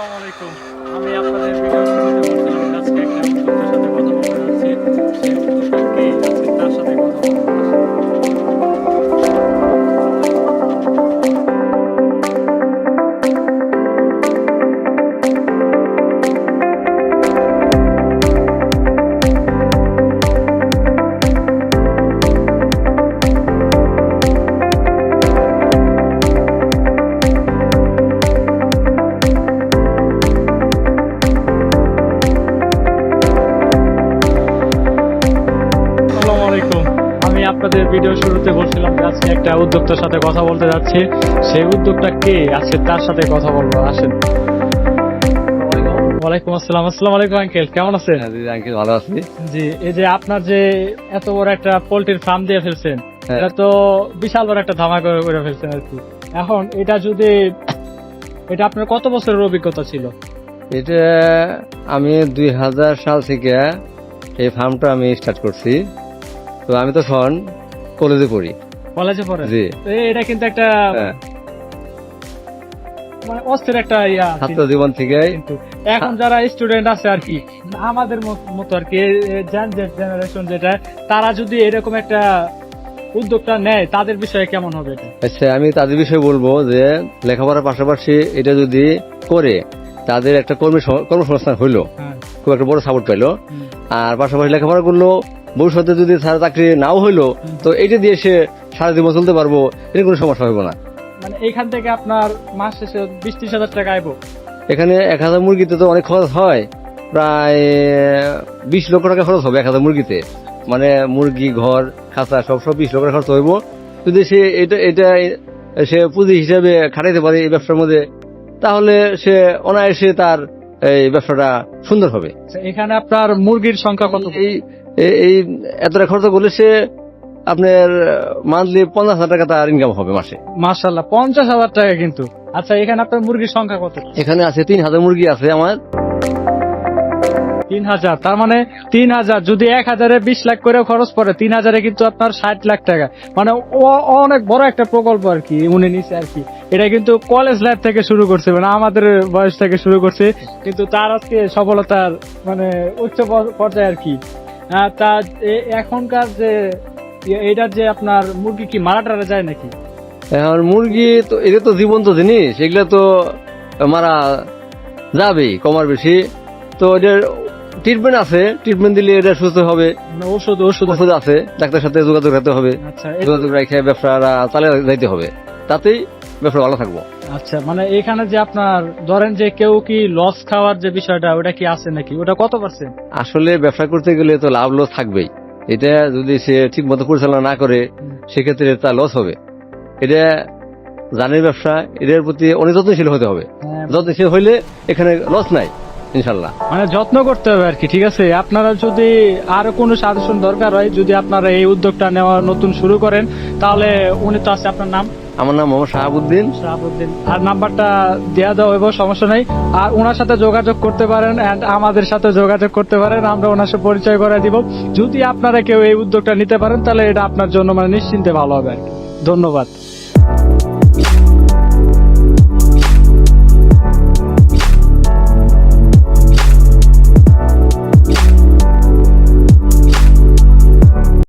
আসসালামু আলাইকুম। আমি আপনাদের ভিডিও শুরুতে বলছিলাম যে আজকে একটা উদ্যোক্তার সাথে কথা বলতে যাচ্ছি। সেই উদ্যোক্তা কে? আজকে তার সাথে কথা বলবো। আসসালামু আলাইকুম। আমি আপনাদের ভিডিও শুরুতে বলছিলাম যে আজকে একটা উদ্যোক্তার সাথে কথা বলতে যাচ্ছি। সেই উদ্যোক্তা কে? আজকে তার সাথে কথা বলবো। আসেন। ওয়ালাইকুম আসসালাম। আসসালামু আলাইকুম আঙ্কেল, কেমন আছেন? আঙ্কেল ভালো আছি। জি, এই যে আপনার যে এত বড় একটা পোল্ট্রির ফার্ম দিয়ে ফেলছেন, হ্যাঁ। এটা তো বিশাল বড় একটা ধামাকা করে ফেলছেন আর কি। এখন এটা যদি এটা আপনার কত বছরের অভিজ্ঞতা ছিল? এটা আমি 2000 সাল থেকে এই ফার্মটা আমি স্টার্ট করছি। তো আমি তখন কলেজে পড়ি। কলেজে পড়ে? জি। তো এটা কিন্তু একটা হ্যাঁ, মানে অস্থির একটা ইয়া ছাত্র জীবন থেকে কিন্তু এখন যারা স্টুডেন্ট আছে আর কি, আমাদের মতো আর কি, জেনারেশন যেটা, তারা যদি এরকম একটা উদ্যোগটা নেয় তাদের বিষয়ে কেমন হবে এটা? আচ্ছা, আমি তাদের বিষয়ে বলবো যে লেখাপড়ার পাশাপাশি এটা যদি করে তাদের একটা কর্মসংস্থান হইলো, হ্যাঁ। খুব একটা বড় সাপোর্ট পাইলো। হুম। আর পাশাপাশি লেখাপড়া করলো, ভবিষ্যতে যদি তার চাকরি নাও হইলো তো এটা দিয়ে সে সারা জীবন চলতে পারবো, এর কোনো সমস্যা হইব না। মানে এখান থেকে আপনার মাস শেষে 20-30 হাজার টাকা আইবো। এখানে 1000 মুরগিতে তো অনেক খরচ হয়, প্রায় 20 লক্ষ টাকা খরচ হবে 1000 মুরগিতে। মানে মুরগি, ঘর, খাঁচা সব 20 লক্ষ টাকা খরচ হইব। যদি সে এটা সে পুঁজি হিসেবে খাটাইতে পারে এই ব্যবসার মধ্যে, তাহলে সে অনায়াসে তার এই ব্যবসাটা সুন্দর হবে। আচ্ছা, এখানে আপনার মুরগির সংখ্যা কত? এই এতটা খরচ করলে সে আপনার মান্থলি 50,000 টাকা তার ইনকাম হবে মাসে। মাশাআল্লাহ, 50,000 টাকা কিন্তু। আচ্ছা, এখানে আপনার মুরগির সংখ্যা কত? এখানে আছে 3000 মুরগি আছে আমার। 3000, তার মানে 3000 যদি 1000-এ 20 লাখ করে খরচ পড়ে, 3000-এ কিন্তু আপনার 60 লাখ টাকা। মানে অনেক বড় একটা প্রকল্প আর কি উনি নিছে আর কি। এটা কিন্তু কলেজ লাইফ থেকে শুরু করছে, মানে আমাদের বয়স থেকে শুরু করছে, কিন্তু তার আজকে সফলতার মানে উচ্চ পর্যায়ে আর কি। তা এখনকার যে এইটার যে আপনার মুরগি কি মারা টারা যায় নাকি? এখন মুরগি তো এটা তো জীবন্ত জিনিস, এগুলো তো মারা যাবেই কমার বেশি। তো এটার ট্রিটমেন্ট আছে, ট্রিটমেন্ট দিলে এটা সুস্থ হবে। মানে ওষুধ ওষুধ আছে, ডাক্তারের সাথে যোগাযোগ রাখতে হবে। আচ্ছা, যোগাযোগ রেখে ব্যবসাটা চালিয়ে যাইতে হবে, তাতেই ব্যবসা ভালো থাকবো। আচ্ছা, মানে এখানে যে আপনার ধরেন যে কেউ কি লস খাওয়ার যে বিষয়টা, ওটা কি আছে নাকি? ওটা কত পার্সেন্ট? আসলে ব্যবসা করতে গেলে তো লাভ লস থাকবেই। এটা যদি সে ঠিক মতো পরিচালনা না করে সেক্ষেত্রে তার লস হবে। এটা জানের ব্যবসা, এটার প্রতি অনেক যত্নশীল হতে হবে। যত্নশীল হইলে এখানে লস নাই ইনশাল্লাহ। মানে যত্ন করতে হবে আর কি। ঠিক আছে, আপনারা যদি আরো কোনো সাজেশন দরকার হয়, যদি আপনারা এই উদ্যোগটা নেওয়া নতুন শুরু করেন, তাহলে উনি তো আছে, আপনার নাম? আমার নাম মোহাম্মদ শাহাবুদ্দিন। শাহাবুদ্দিন। আর নাম্বারটা দেওয়া দেওয়া হইব, সমস্যা নাই। আর ওনার সাথে যোগাযোগ করতে পারেন, এন্ড আমাদের সাথে যোগাযোগ করতে পারেন, আমরা ওনার সাথে পরিচয় করে দিব। যদি আপনারা কেউ এই উদ্যোগটা নিতে পারেন, তাহলে এটা আপনার জন্য মানে নিশ্চিন্তে ভালো হবে আর কি। ধন্যবাদ।